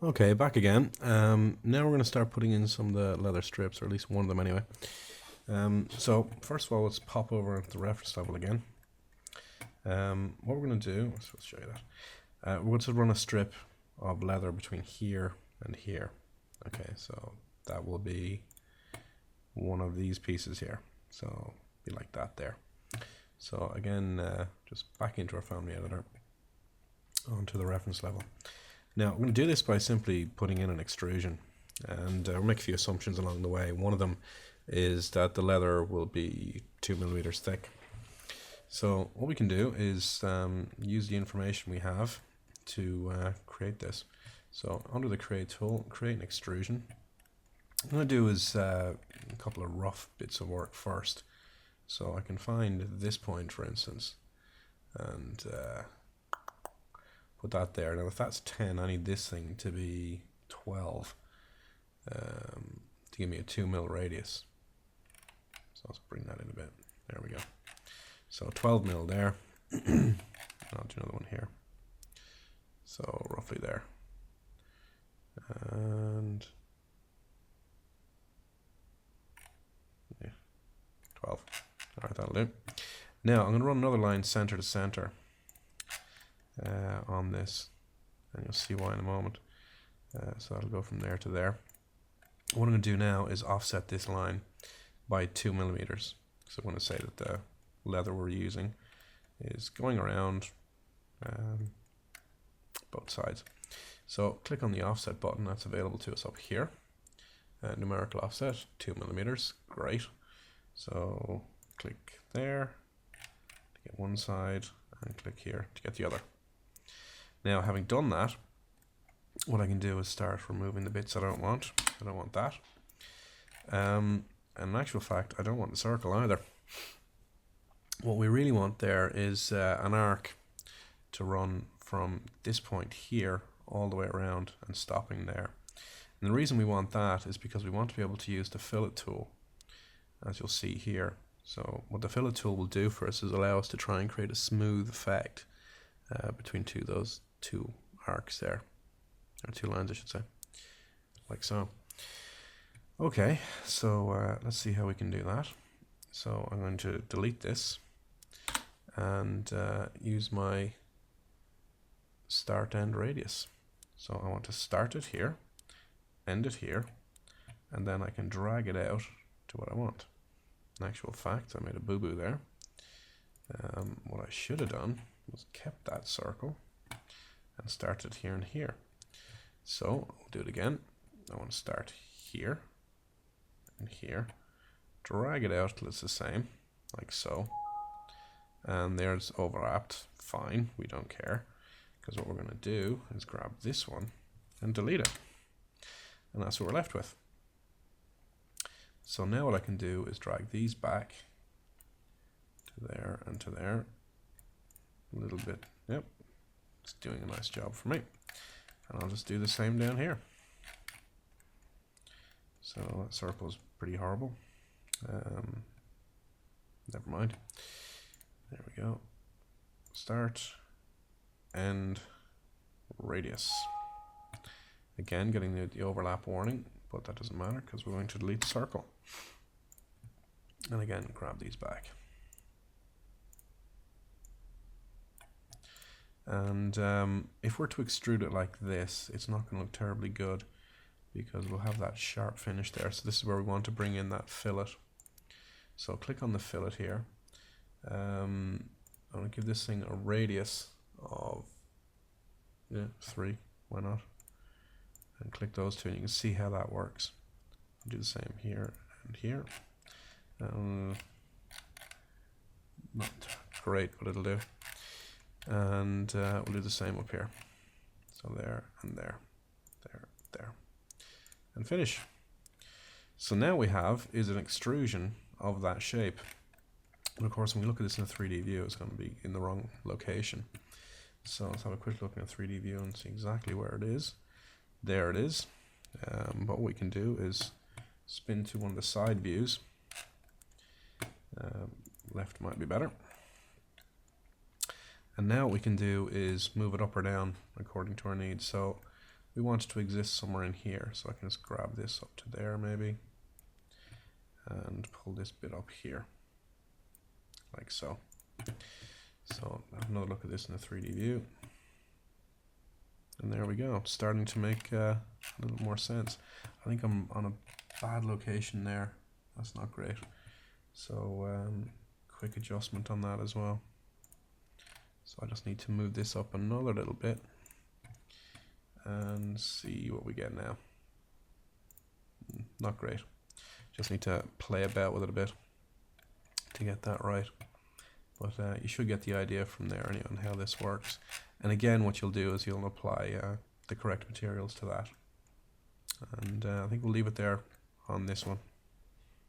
Okay, back again. Now we're going to start putting in some of the leather strips, or at least one of them anyway. So first of all, let's pop over the reference level again. What we're going to do, let's show you that. We're going to run a strip of leather between here and here. Okay, so that will be one of these pieces here. So be like that there. So again, just back into our family editor, onto the reference level. Now, I'm going to do this by simply putting in an extrusion, and we'll make a few assumptions along the way. One of them is that the leather will be 2 millimeters thick. So what we can do is use the information we have to create this. So under the create tool, create an extrusion. What I'm going to do is a couple of rough bits of work first. So I can find this point, for instance, and put that there. Now if that's 10, I need this thing to be 12 to give me a 2 mil radius. So let's bring that in a bit. There we go. So 12 mil there. I'll do another one here. So roughly there. And yeah, 12. Alright, that'll do. Now I'm going to run another line center to center on this, and you'll see why in a moment. So that'll go from there to there. What I'm going to do now is offset this line by 2 millimeters. So I'm going to say that the leather we're using is going around both sides. So click on the offset button that's available to us up here. Numerical offset, 2 millimeters, great. So click there to get one side, and click here to get the other. Now, having done that, what I can do is start removing the bits I don't want. I don't want that. And in actual fact, I don't want the circle either. What we really want there is an arc to run from this point here all the way around and stopping there. And the reason we want that is because we want to be able to use the fillet tool, as you'll see here. So what the fillet tool will do for us is allow us to try and create a smooth effect between those two arcs there, or two lines I should say, like so. Okay, so let's see how we can do that. So I'm going to delete this and use my start end radius. So I want to start it here, end it here, and then I can drag it out to what I want. In actual fact, I made a boo-boo there. What I should have done was kept that circle and started here and here. So I'll do it again. I want to start here and here, drag it out till it's the same, like so. And there's overlapped, fine, we don't care, because what we're going to do is grab this one and delete it. And that's what we're left with. So now what I can do is drag these back to there and to there. A little bit, yep, it's doing a nice job for me. And I'll just do the same down here. So that circle's pretty horrible. Never mind. There we go. Start, end, radius. Again, getting the overlap warning, but that doesn't matter because we're going to delete the circle. And again, grab these back. And if we're to extrude it like this, it's not going to look terribly good because we'll have that sharp finish there. So this is where we want to bring in that fillet. So click on the fillet here. I'm going to give this thing a radius of 3, why not? And click those two and you can see how that works. I'll do the same here and here. Not great, but it'll do. And we'll do the same up here. So there and there, there, and finish. So now we have is an extrusion of that shape. And of course, when we look at this in a 3D view, it's going to be in the wrong location. So let's have a quick look in a 3D view and see exactly where it is. There it is. What we can do is spin to one of the side views. Left might be better. And now what we can do is move it up or down according to our needs. So we want it to exist somewhere in here, so I can just grab this up to there maybe, and pull this bit up here, like so. So have another look at this in the 3D view. And there we go, it's starting to make a little more sense. I think I'm on a bad location there, that's not great. So quick adjustment on that as well. So I just need to move this up another little bit and see what we get now. Not great. Just need to play about with it a bit to get that right. But you should get the idea from there anyway on how this works. And again, what you'll do is you'll apply the correct materials to that. And I think we'll leave it there on this one.